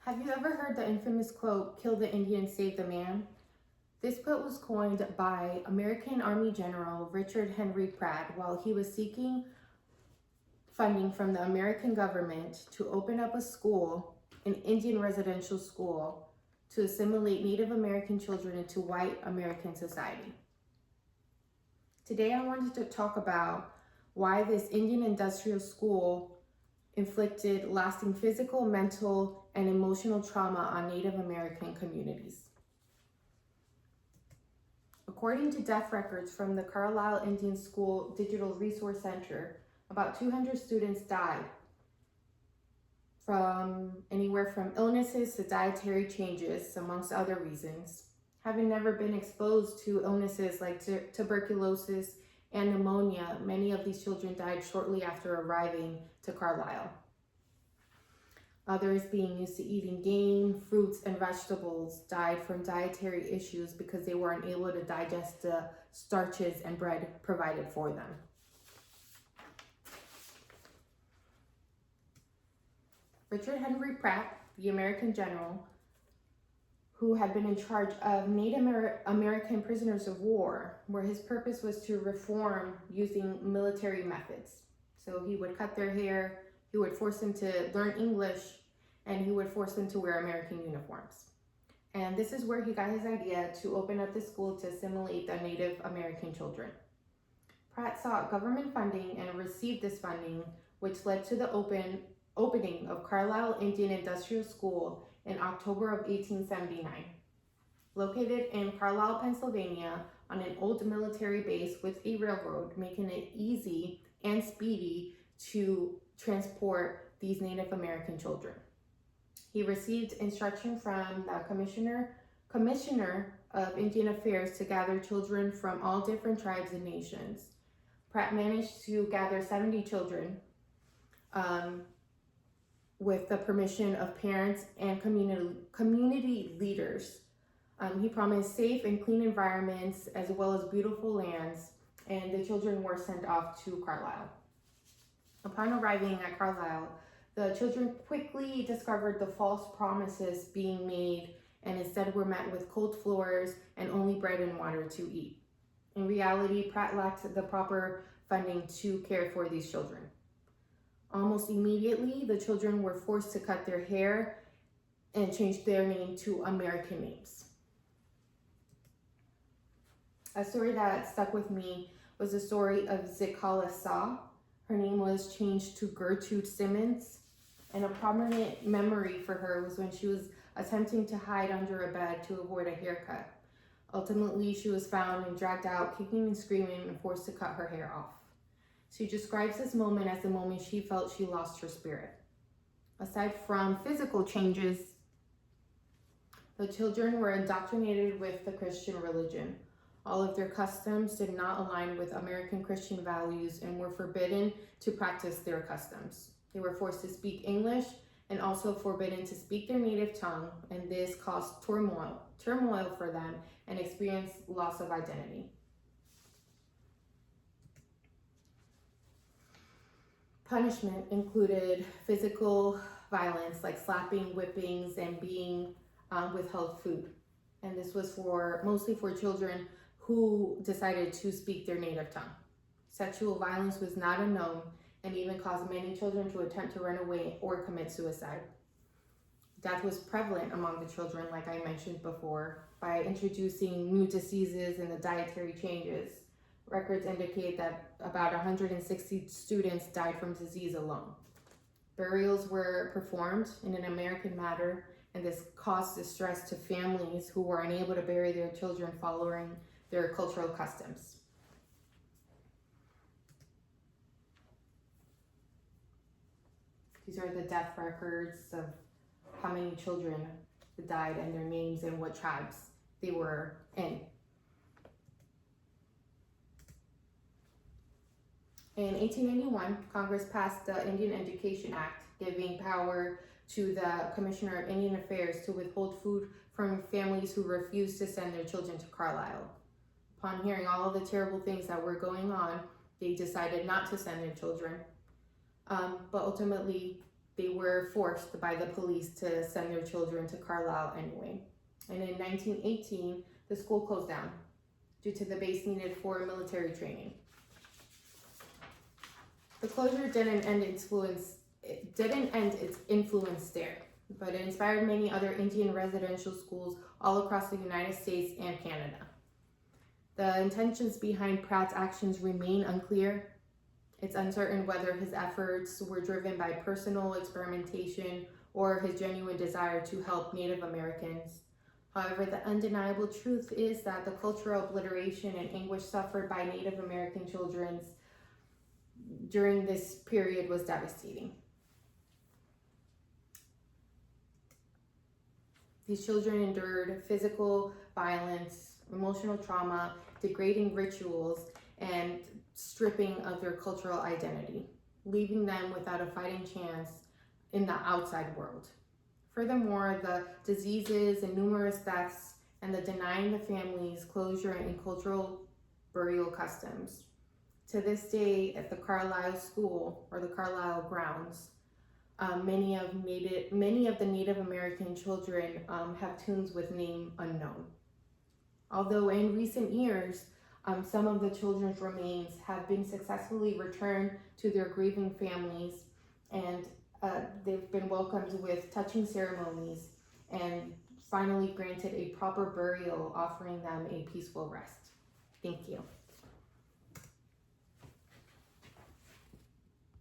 Have you ever heard the infamous quote, "Kill the Indian, save the man"? This quote was coined by American Army General Richard Henry Pratt while he was seeking funding from the American government to open up a school, an Indian residential school, to assimilate Native American children into white American society. Today I wanted to talk about why this Indian industrial school inflicted lasting physical, mental, and emotional trauma on Native American communities. According to death records from the Carlisle Indian School Digital Resource Center, about 200 students died from anywhere from illnesses to dietary changes, amongst other reasons. Having never been exposed to illnesses like tuberculosis and pneumonia, many of these children died shortly after arriving to Carlisle. Others, being used to eating game, fruits, and vegetables, died from dietary issues because they weren't able to digest the starches and bread provided for them. Richard Henry Pratt, the American general, who had been in charge of Native American prisoners of war, where his purpose was to reform using military methods. So he would cut their hair, he would force them to learn English, and he would force them to wear American uniforms. And this is where he got his idea to open up the school to assimilate the Native American children. Pratt sought government funding and received this funding, which led to the opening of Carlisle Indian Industrial School in October of 1879. Located in Carlisle, Pennsylvania, on an old military base with a railroad, making it easy and speedy to transport these Native American children. He received instruction from the Commissioner of Indian Affairs to gather children from all different tribes and nations. Pratt managed to gather 70 children with the permission of parents and community leaders. He promised safe and clean environments as well as beautiful lands, and the children were sent off to Carlisle. Upon arriving at Carlisle, the children quickly discovered the false promises being made and instead were met with cold floors and only bread and water to eat. In reality, Pratt lacked the proper funding to care for these children. Almost immediately, the children were forced to cut their hair and change their name to American names. A story that stuck with me was the story of Zikala Saw. Her name was changed to Gertrude Simmons, and a prominent memory for her was when she was attempting to hide under a bed to avoid a haircut. Ultimately, she was found and dragged out, kicking and screaming, and forced to cut her hair off. She describes this moment as the moment she felt she lost her spirit. Aside from physical changes, the children were indoctrinated with the Christian religion. All of their customs did not align with American Christian values and were forbidden to practice their customs. They were forced to speak English and also forbidden to speak their native tongue, and this caused turmoil for them and experienced loss of identity. Punishment included physical violence like slapping, whippings, and being withheld food. And this was mostly for children who decided to speak their native tongue. Sexual violence was not unknown and even caused many children to attempt to run away or commit suicide. Death was prevalent among the children, like I mentioned before, by introducing new diseases and the dietary changes. Records indicate that about 160 students died from disease alone. Burials were performed in an American manner, and this caused distress to families who were unable to bury their children following their cultural customs. These are the death records of how many children died and their names and what tribes they were in. In 1891, Congress passed the Indian Education Act, giving power to the Commissioner of Indian Affairs to withhold food from families who refused to send their children to Carlisle. Upon hearing all of the terrible things that were going on, they decided not to send their children. But ultimately, they were forced by the police to send their children to Carlisle anyway. And in 1918, the school closed down due to the base needed for military training. The closure didn't end its influence there, but it inspired many other Indian residential schools all across the United States and Canada. The intentions behind Pratt's actions remain unclear. It's uncertain whether his efforts were driven by personal experimentation or his genuine desire to help Native Americans. However, the undeniable truth is that the cultural obliteration and anguish suffered by Native American children during this period was devastating. These children endured physical violence, emotional trauma, degrading rituals, and stripping of their cultural identity, leaving them without a fighting chance in the outside world. Furthermore, the diseases and numerous deaths and the denying the families closure and cultural burial customs. To this day, at the Carlisle School or the Carlisle grounds, many of the Native American children have tombs with name unknown. Although in recent years, some of the children's remains have been successfully returned to their grieving families, and they've been welcomed with touching ceremonies and finally granted a proper burial, offering them a peaceful rest. Thank you.